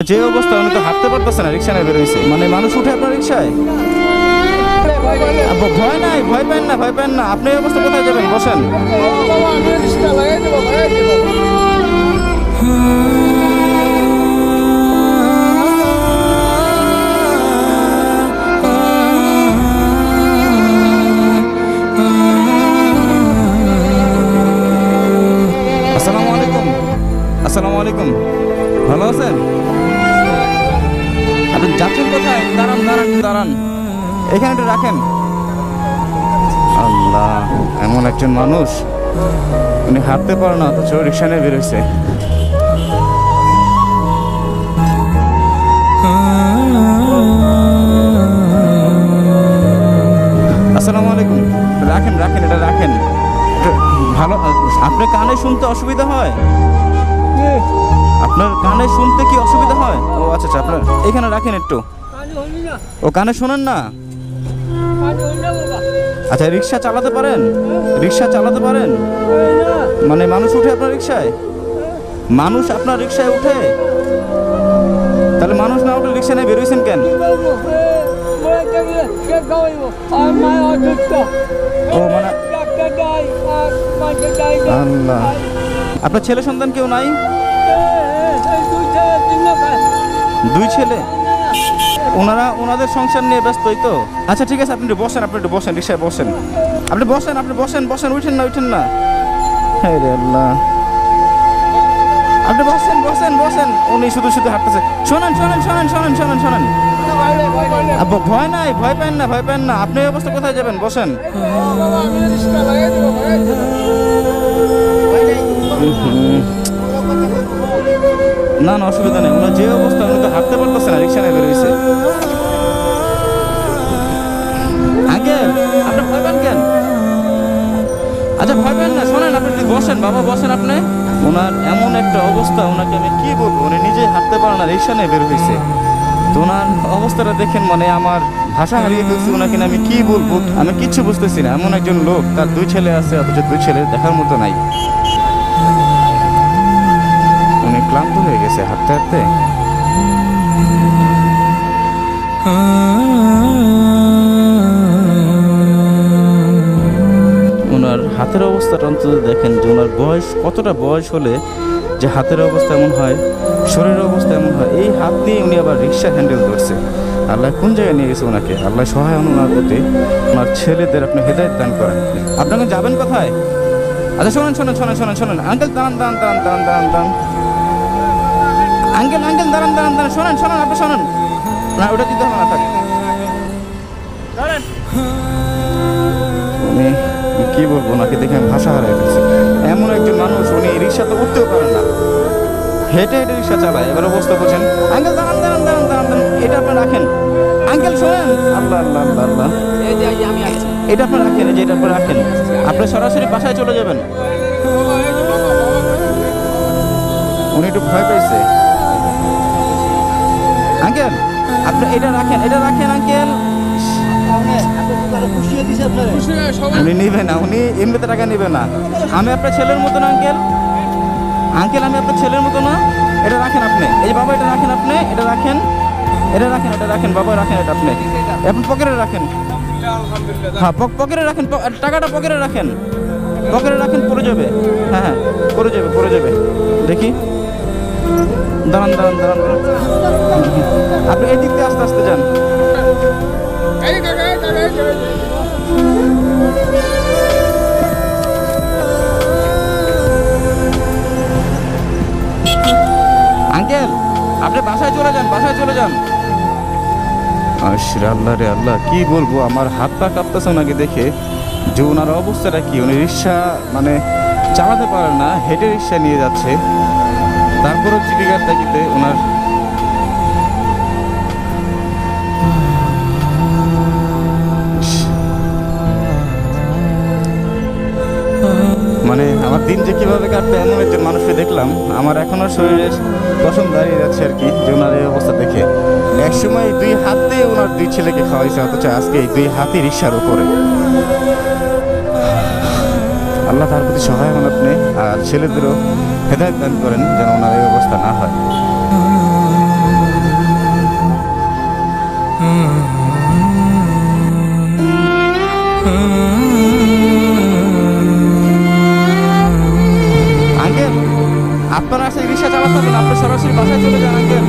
যে অবস্থা উনি তো হাঁটতে পারতেছে না, রিক্সা নিয়ে বেরোইছে। মানে মানুষ উঠে আপনার রিক্সায়? ভয় নাই, ভয় পান না, ভয় পান না। আপনি এই অবস্থা কোথায় যাবেন? বসেন। আসসালামু আলাইকুম। আসসালামু আলাইকুম, ভালো আছেন? আপনি যাচ্ছেন কোথায়? দাঁড়ান দাঁড়ান দাঁড়ান, এখানে একটু রাখেন। আল্লাহ, এমন একজন মানুষ, উনি হাঁটতে পারে না অথচ রিক্সা নিয়ে বেরোইছে। আসসালামু আলাইকুম। রাখেন রাখেন, এটা রাখেন। ভালো, আপনার কানে শুনতে অসুবিধা হয়? আপনার কানে শুনতে কি অসুবিধা হয়? ও আচ্ছা আচ্ছা, আপনার এখানে রাখেন একটু। ও কানে শোনেন না? আচ্ছা, রিক্সা চালাতে পারেন? রিক্সা চালাতে পারেন? মানে মানুষ উঠে আপনার রিক্সায়? মানুষ আপনার রিক্সায় উঠে? তাহলে মানুষ না উঠে রিক্সা নিয়ে বেরোইছেন কেন? ও মানে আল্লাহ, আপনার ছেলে সন্তান কেউ নাই? দুই ছেলে? ওনাদের সংসার নিয়ে ব্যস্তই তো। আচ্ছা ঠিক আছে, আপনি একটু বসেন, আপনি একটু বসেন, রিক্সায় বসেন। আপনি বসেন, আপনি বসেন, বসেন, উঠেন না, উঠেন না। হ্যাঁ রে আল্লাহ, আপনি বসেন বসেন বসেন। উনি শুধু শুধু হাঁটতেছে। শোনেন শোনেন শোনেন শোনেন শোনেন শোনেন, ভয় নাই, ভয় পান না, ভয় পান না। আপনি এই অবস্থা কোথায় যাবেন? বসেন। না না, অসুবিধা নেই। ওনার যে অবস্থা, উনি তো হাঁটতে পারতেছে না, রিক্সা নিয়ে বেরোইছে। আঙ্কেল, আপনি ভয় পান কেন? আচ্ছা ভয় পান না, শোনেন, আপনি একটু বসেন বাবা, বসেন আপনি। ওনার এমন একটা অবস্থা, ওনাকে আমি কি বলবো, উনি নিজেই হাঁটতে পারে না, রিক্সা নিয়ে বের হয়েছে। তো ওনার অবস্থাটা দেখেন, মানে আমার ভাষা হারিয়ে ফেলছি। ওনাকে আমি কি বলবো, আমি কিচ্ছু বুঝতেছি না। এমন একজন লোক, তার দুই ছেলে আছে, অথচ দুই ছেলে দেখার মতো নাই। উনি ক্লান্ত হয়ে গেছে হাঁটতে হাঁটতে। ওনার হাতের অবস্থাটা অন্তত দেখেন, যে ওনার বয়স কতটা বয়স হলে যে হাতের অবস্থা এমন হয়, শরীরের অবস্থা এমন হয়। এই হাত নিয়ে উনি আবার রিক্সা হ্যান্ডেল ধরছে। আল্লাহ কোন জায়গায় নিয়ে গেছে ওনাকে। আল্লাহ সহায় হন ওনার প্রতি। ওনার ছেলেদের আপনি হেদায়েত দান করেন। আপনাকে যাবেন কোথায়? আচ্ছা শোনেন শোনেন শোনেন শোনেন শোনেন, আঙ্কেল দাঁড়ান দাঁড়ান দাঁড়ান দাঁড়ান দাঁড়ান দাঁড়ান, আঙ্কেল আঙ্কেল দাঁড়ান দাঁড়ান দাঁড়ান, শোনেন শোনেন, আপনি শোনেন না, ওটা দিতে হবে না, থাক। উনি কি বলবো, ওনাকে দেখে আমি ভাষা হারিয়ে ফেলছি। এমন একজন মানুষ, উনি রিক্সা তো উঠতেও পারেন না, হেঁটে হেঁটে রিক্সা চালায়। এবার অবস্থা করছেন। আঙ্কেল দাঁড়ান দাঁড়ান দাঁড়ান দাঁড়ান দাঁড়ান, এটা আপনি রাখেন। আঙ্কেল শোনেন, আল্লাহ আল্লাহ আল্লাহ আল্লাহ, এটা আপনি রাখেন, এই যে এটা আপনি রাখেন। আপনি সরাসরি বাসায় চলে যাবেন। উনি একটু ভয় পাইছে। আঙ্কেল আপনি এটা রাখেন, এটা রাখেন আঙ্কেল। উনি নিবে না, উনি এমনিতে টাকা নিবে না। আমি আপনার ছেলের মতো না আঙ্কেল, আঙ্কেল আমি আপনার ছেলের মতো না। এটা রাখেন আপনি, এই যে বাবা, এটা রাখেন আপনি, এটা রাখেন, এটা রাখেন, এটা রাখেন বাবা, রাখেন এটা আপনি। এখন পকেটে রাখেন। হ্যাঁ পকেটে রাখেন, টাকাটা পকেটে রাখেন, পকেটে রাখেন, পড়ে যাবে। হ্যাঁ হ্যাঁ, পড়ে যাবে, পড়ে যাবে। দেখি, দাঁড়ান দাঁড়ান দাঁড়ান দাঁড়ান, আপনি এই দিক দিয়ে আস্তে আস্তে যান। আঙ্কেল আপনি বাসায় চলে যান, বাসায় চলে যান। আল্লাহ রে আল্লাহ, কি বলবো, আমার হাত পা কাঁপতেছে ওনাকে দেখে, যে ওনার অবস্থাটা কি। উনি রিক্সা মানে চালাতে পারে না, হেঁটে রিক্সা নিয়ে যাচ্ছে, তারপরও জীবিকার তাগিদে ওনার। মানে আমার দিন যে কিভাবে কাটবে, এমন একজন মানুষকে দেখলাম। আমার এখনো শরীরের পশম দাঁড়িয়ে যাচ্ছে আর কি, যে ওনার এই অবস্থা দেখে। একসময় দুই হাত দিয়ে ওনার দুই ছেলেকে খাওয়াইছে, অথচ আজকে এই দুই হাতই রিক্সার উপরে। আল্লাহ তার প্রতি সহায় হন আপনি, আর ছেলেদেরও হেদায়েত দান করেন, যেন ওনার এই অবস্থা না হয়। আঙ্কেল,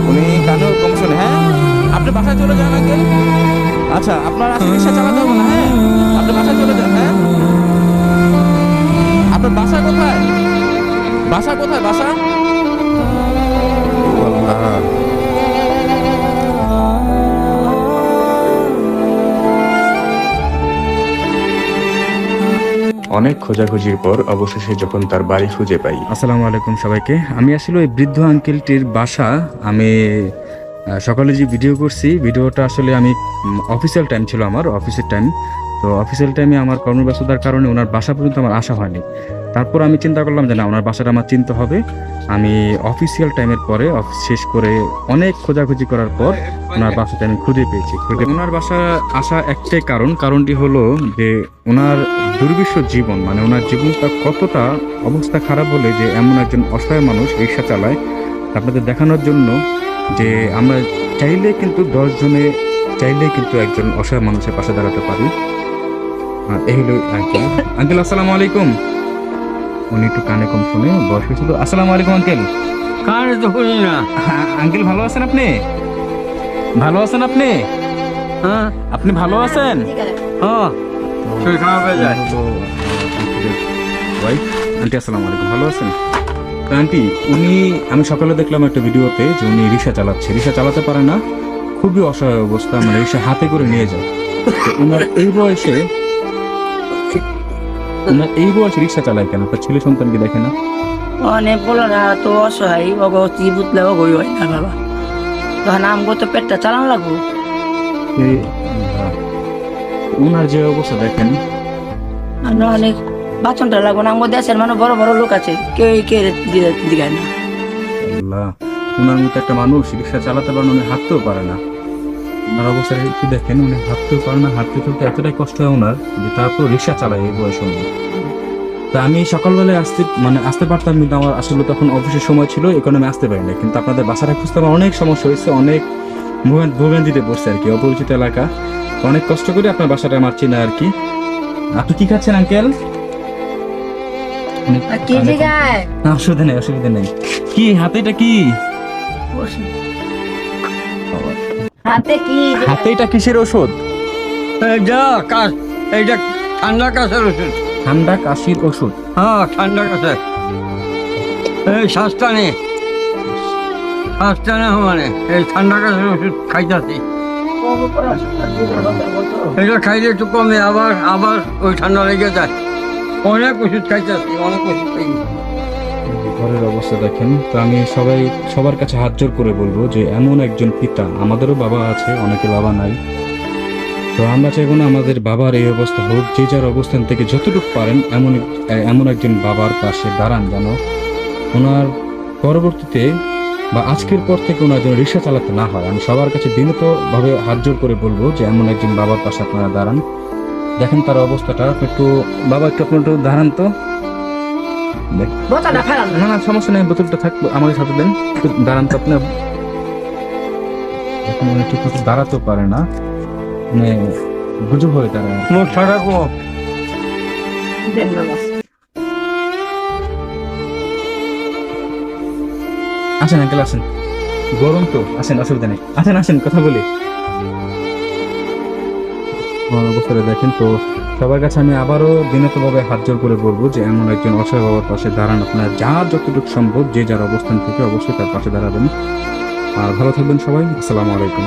উনি কানেও কম শোনে। হ্যাঁ, আপনি বাসায় চলে যান আঙ্কেল। আচ্ছা, আপনার আজকে রিক্সা চালাতে হবে না। হ্যাঁ, আপনি বাসায় চলে যান। হ্যাঁ, আপনার বাসা কোথায়? বাসা কোথায়? বাসা অনেক খোঁজাখুঁজির পর অবশেষে যখন তার বাড়ি খুঁজে পাই। আসসালামু আলাইকুম সবাইকে। আমি আসলে ওই বৃদ্ধ আঙ্কেলটির বাসা আমি সকালে যে ভিডিও করছি, ভিডিওটা আসলে আমি অফিসিয়াল টাইম ছিল, আমার অফিসের টাইম। তো অফিসিয়াল টাইমে আমার কর্মব্যস্ততার কারণে ওনার বাসা পর্যন্ত আমার আসা হয়নি। তারপর আমি চিন্তা করলাম যে না, ওনার বাসাটা আমার চিনতে হবে। আমি অফিসিয়াল টাইমের পরে অফিস শেষ করে অনেক খোঁজাখুঁজি করার পর ওনার বাসাটা আমি খুঁজে পেয়েছি। ওনার বাসা আসা একটাই কারণটি হলো যে ওনার দুর্বিষহ জীবন, মানে ওনার জীবনটা কতটা অবস্থা খারাপ হলে যে এমন একজন অসহায় মানুষ রিক্সা চালায়, আপনাদের দেখানোর জন্য যে আমরা চাইলে কিন্তু 10 জনে চাইলে কিন্তু একজন অসহায় মানুষের পাশে দাঁড়াতে পারি। এই হলো আঙ্কেল। আঙ্কেল আসসালামু আলাইকুম। উনি একটু কানে কম শুনে বয়স হয়েছিল। আসসালামু আলাইকুম আঙ্কেল। কানে তো শুনি না। আঙ্কেল ভালো আছেন আপনি? ভালো আছেন আপনি? হ্যাঁ আপনি ভালো আছেন? হ্যাঁ, শরীর খারাপ হয়ে যায়। ওয়াইফ আন্টি আসসালামু আলাইকুম, ভালো আছেন? তো আন্টি, আমি সকালে দেখলাম একটা ভিডিওতে যে উনি রিক্সা চালাতে পারে না, খুবই অসহায় অবস্থা, মানে রিক্সা হাতে করে নিয়ে যায়। তো ওনার এই বয়সে রিক্সা চালায় কেন? আপনার ছেলে সন্তানকে দেখে না? অনেক বলো না, তো অসহায় অগতি বুতলে অগই হয় না বাবা। তখন আমগো তো পেটটা চালান লাগবো। ওনার যে অবস্থা দেখেন, আর অনেক বাচনটা লাগবো না। আমগো দেশের মানে বড় বড় লোক আছে, কেউ কে দিগায় না। আল্লাহ, ওনার মতো একটা মানুষ রিক্সা চালাতে পারে না, উনি হাঁটতেও পারে না। ওনার অবস্থা একটু দেখেন, উনি হাঁটতেও পারে না, হাঁটতে চলতে এতটাই কষ্ট হয় ওনার, যে তারপর রিক্সা চালায় এই বয়স অনুযায়ী। তা আমি সকালবেলায় আসতে পারতাম, কিন্তু আমার আসলে তখন অফিসের সময় ছিল, এই কারণে আমি আসতে পারি না। কিন্তু আপনাদের বাসাটা খুঁজতে আমার অনেক সমস্যা হয়েছে, অনেক ভোগান্তিতে পড়ছে আর কি, অপরিচিত এলাকা। অনেক কষ্ট করে আপনার বাসাটা আমার চেনা আর কি। আপনি কি খাচ্ছেন আঙ্কেল? না, অসুবিধা নেই। কি হাতে এটা কি? হাতে এটা কিসের ওষুধ? এইটা ঠান্ডা কাশের ওষুধ। ঠান্ডা কাশির ওষুধ? হ্যাঁ, ঠান্ডা কাশে। এই শ্বাসটানে মানে এই ঠান্ডা কাশের ওষুধ খাইতেছি। এটা খাইলে একটু কমে, আবার ওই ঠান্ডা লেগে যায়। অনেক ওষুধ খাইতেছি, অনেক ওষুধ খাই। ঘরের অবস্থা দেখেন। তো আমি সবার কাছে হাত জোর করে বলবো যে এমন একজন পিতা, আমাদেরও বাবা আছে, অনেকে বাবা নাই, তো আমরা চাইবো না আমাদের বাবার এই অবস্থা হোক। যে যার অবস্থান থেকে যতটুকু পারেন এমন একজন বাবার পাশে দাঁড়ান, যেন ওনার পরবর্তীতে বা আজকের পর থেকে ওনার যেন রিক্সা চালাতে না হয়। আমি সবার কাছে বিনীতভাবে হাত জোর করে বলবো যে এমন একজন বাবার পাশে আপনারা দাঁড়ান। দেখেন তার অবস্থাটা, বাবা একটু আপনার একটু দাঁড়ান তো। না, সমস্যা নেই, বোতলটা থাকবো, আমাদের সাথে দেন, একটু দাঁড়ান তো আপনি। এখন উনি ঠিক মতো দাঁড়াতেও পারে না, মানে গুজব হয়ে দাঁড়ায়। মুখটা রাখো। আসেন আঙ্কেল, আসেন, গরম তো, আসেন, অসুবিধা নেই, আসেন কথা বলি। অবস্থাটা দেখেন। তো সবার কাছে আমি আবারও বিনীতভাবে হাত জোর করে বলবো যে এমন একজন অসহায় বাবার পাশে দাঁড়ান আপনার, যার যতটুকু সম্ভব, যে যার অবস্থান থেকে অবশ্যই তার পাশে দাঁড়াবেন। আর ভালো থাকবেন সবাই। আসসালামু আলাইকুম।